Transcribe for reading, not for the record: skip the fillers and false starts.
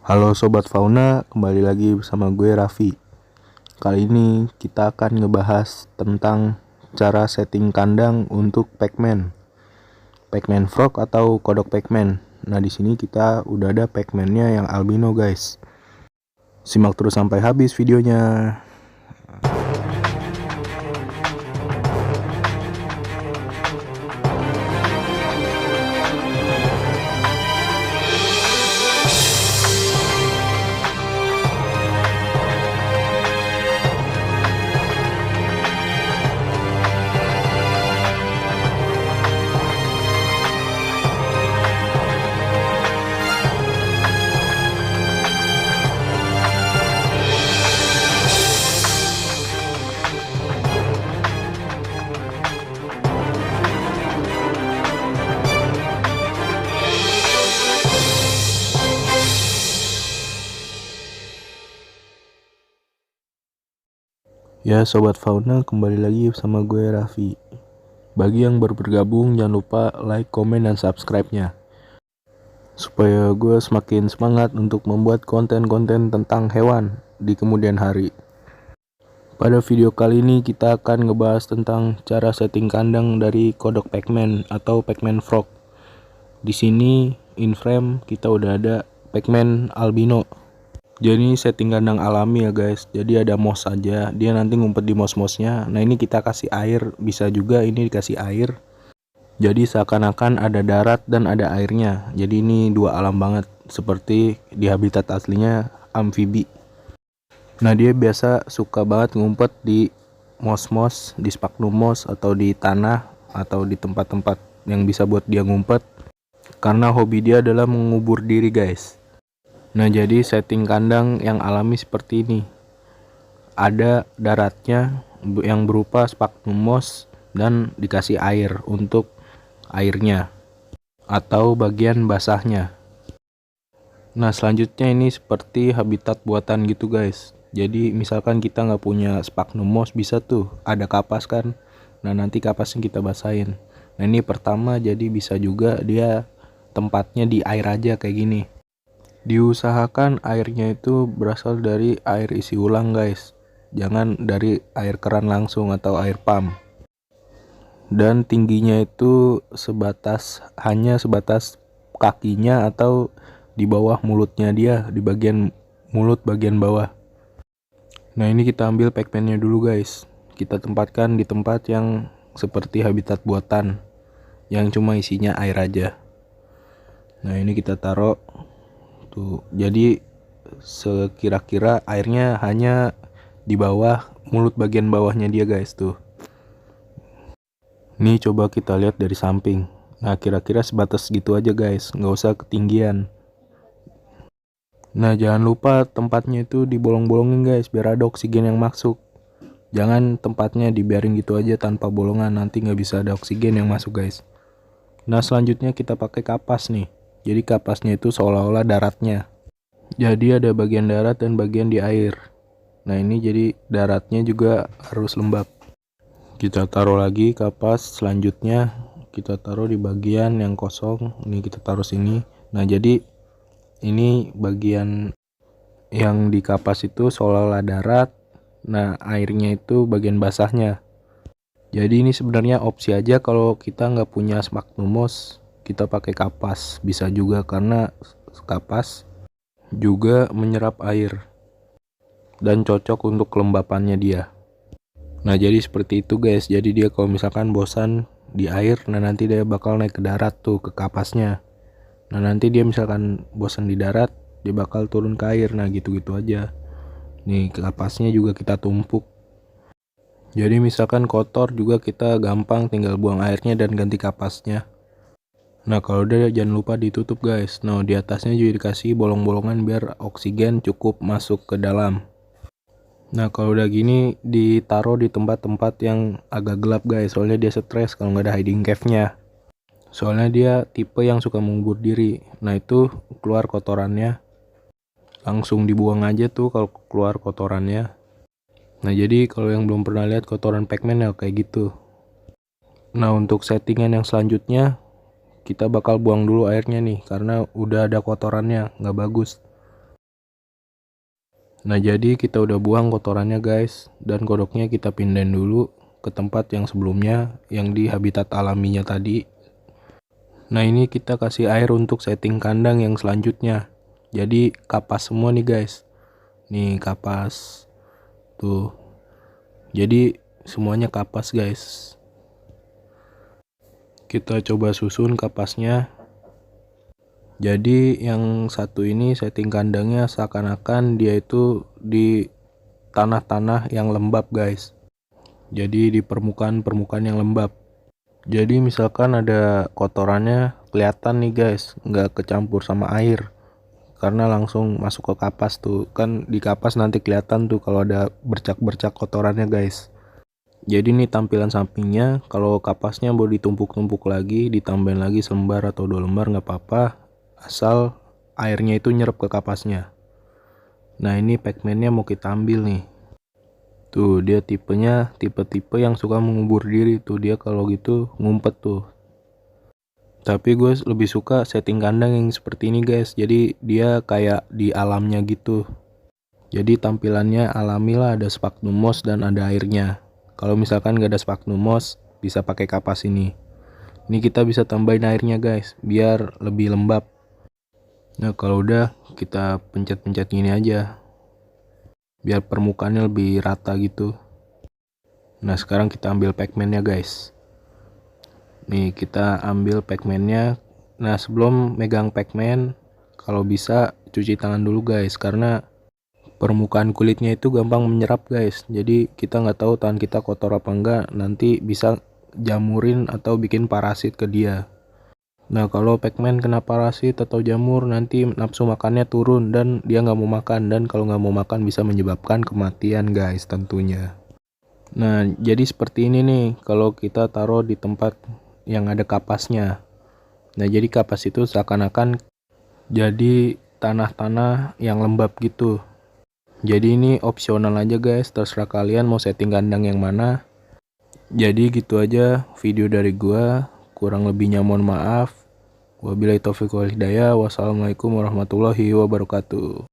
Halo Sobat Fauna, kembali lagi bersama gue Raffi. Kali ini kita akan ngebahas tentang cara setting kandang untuk Pac-Man Frog atau kodok Pac-Man. Nah, di sini kita udah ada Pac-Man-nya yang albino, guys. Simak terus sampai habis videonya. Ya Sobat Fauna, kembali lagi bersama gue Raffi. Bagi yang baru bergabung, jangan lupa like, komen, dan subscribe-nya, supaya gue semakin semangat untuk membuat konten-konten tentang hewan di kemudian hari. Pada video kali ini kita akan ngebahas tentang cara setting kandang dari kodok Pac-Man atau Pac-Man Frog. Di sini in frame kita udah ada Pac-Man albino. Jadi setting kandang alami ya guys. Jadi ada moss saja, dia nanti ngumpet di moss-mossnya. Nah, ini kita kasih air, bisa juga ini dikasih air. Jadi seakan-akan ada darat dan ada airnya. Jadi ini dua alam banget, seperti di habitat aslinya amfibi. Nah, dia biasa suka banget ngumpet di moss-moss, di sphagnum moss, atau di tanah, atau di tempat-tempat yang bisa buat dia ngumpet. Karena hobi dia adalah mengubur diri guys. Nah, jadi setting kandang yang alami seperti ini. Ada daratnya yang berupa sphagnum moss dan dikasih air untuk airnya atau bagian basahnya. Nah, selanjutnya ini seperti habitat buatan gitu guys. Jadi misalkan kita nggak punya sphagnum moss, bisa tuh ada kapas kan. Nah, nanti kapasnya kita basahin. Nah, ini pertama, jadi bisa juga dia tempatnya di air aja kayak gini. Diusahakan airnya itu berasal dari air isi ulang guys, jangan dari air keran langsung atau air pump. Dan tingginya itu hanya sebatas kakinya atau di bawah mulutnya dia, di bagian mulut bagian bawah. Nah, ini kita ambil Pac-Man-nya dulu guys. Kita tempatkan di tempat yang seperti habitat buatan, yang cuma isinya air aja. Nah, ini kita taruh tuh. Jadi sekira-kira airnya hanya di bawah mulut bagian bawahnya dia guys tuh. Nih coba kita lihat dari samping. Nah, kira-kira sebatas gitu aja guys, nggak usah ketinggian. Nah, jangan lupa tempatnya itu dibolong-bolongin guys, biar ada oksigen yang masuk. Jangan tempatnya dibiarin gitu aja tanpa bolongan, nanti nggak bisa ada oksigen yang masuk guys. Nah, selanjutnya kita pakai kapas nih. Jadi kapasnya itu seolah-olah daratnya. Jadi ada bagian darat dan bagian di air. Nah, ini jadi daratnya juga harus lembab. Kita taruh lagi kapas, selanjutnya kita taruh di bagian yang kosong. Ini kita taruh sini. Nah, jadi ini bagian yang di kapas itu seolah-olah darat. Nah, airnya itu bagian basahnya. Jadi ini sebenarnya opsi aja kalau kita nggak punya sphagnum moss, kita pakai kapas. Bisa juga karena kapas juga menyerap air dan cocok untuk kelembapannya dia. Nah, jadi seperti itu guys. Jadi dia kalau misalkan bosan di air, nah nanti dia bakal naik ke darat tuh, ke kapasnya. Nah, nanti dia misalkan bosan di darat, dia bakal turun ke air. Nah, gitu-gitu aja. Nih, kapasnya juga kita tumpuk. Jadi misalkan kotor juga kita gampang tinggal buang airnya dan ganti kapasnya. Nah, kalau udah jangan lupa ditutup guys. Nah, di atasnya juga dikasih bolong-bolongan biar oksigen cukup masuk ke dalam. Nah, kalau udah gini ditaruh di tempat-tempat yang agak gelap guys, soalnya dia stres kalau nggak ada hiding cave-nya. Soalnya dia tipe yang suka mengubur diri. Nah, itu keluar kotorannya langsung dibuang aja tuh kalau keluar kotorannya. Nah, jadi kalau yang belum pernah lihat kotoran Pac-Man ya kayak gitu. Nah, untuk settingan yang selanjutnya kita bakal buang dulu airnya nih, karena udah ada kotorannya, nggak bagus. Nah jadi kita udah buang kotorannya guys, dan kodoknya kita pindahin dulu ke tempat yang sebelumnya, yang di habitat alaminya tadi. Nah ini kita kasih air untuk setting kandang yang selanjutnya. Jadi kapas semua nih guys. Nih kapas. Tuh. Jadi semuanya kapas guys. Kita coba susun kapasnya. Jadi yang satu ini setting kandangnya seakan-akan dia itu di tanah-tanah yang lembab guys. Jadi di permukaan yang lembab. Jadi misalkan ada kotorannya kelihatan nih guys, nggak kecampur sama air. Karena langsung masuk ke kapas tuh. Kan di kapas nanti kelihatan tuh kalau ada bercak-bercak kotorannya guys. Jadi ini tampilan sampingnya. Kalau kapasnya mau ditumpuk-tumpuk lagi, ditambahin lagi selembar atau 2 lembar nggak apa-apa, asal airnya itu nyerap ke kapasnya. Nah ini pacmannya mau kita ambil nih. Tuh dia tipenya tipe-tipe yang suka mengubur diri tuh, dia kalau gitu ngumpet tuh. Tapi gue lebih suka setting kandang yang seperti ini guys. Jadi dia kayak di alamnya gitu. Jadi tampilannya alami lah, ada sphagnum moss dan ada airnya. Kalau misalkan gak ada sphagnum moss, bisa pakai kapas ini. Ini kita bisa tambahin airnya guys, biar lebih lembab. Nah kalau udah, kita pencet-pencet gini aja, biar permukaannya lebih rata gitu. Nah sekarang kita ambil pacmannya guys. Nih kita ambil pacmannya. Nah sebelum megang pacman, kalau bisa cuci tangan dulu guys, karena permukaan kulitnya itu gampang menyerap guys. Jadi kita nggak tahu tangan kita kotor apa enggak, nanti bisa jamurin atau bikin parasit ke dia. Nah kalau pacman kena parasit atau jamur, nanti nafsu makannya turun dan dia nggak mau makan, dan kalau nggak mau makan bisa menyebabkan kematian guys tentunya. Nah jadi seperti ini nih kalau kita taruh di tempat yang ada kapasnya. Nah jadi kapas itu seakan-akan jadi tanah-tanah yang lembab gitu. Jadi ini opsional aja guys, terserah kalian mau setting kandang yang mana. Jadi gitu aja video dari gua, kurang lebihnya mohon maaf. Wabillahi taufiq wal hidayah. Wassalamualaikum warahmatullahi wabarakatuh.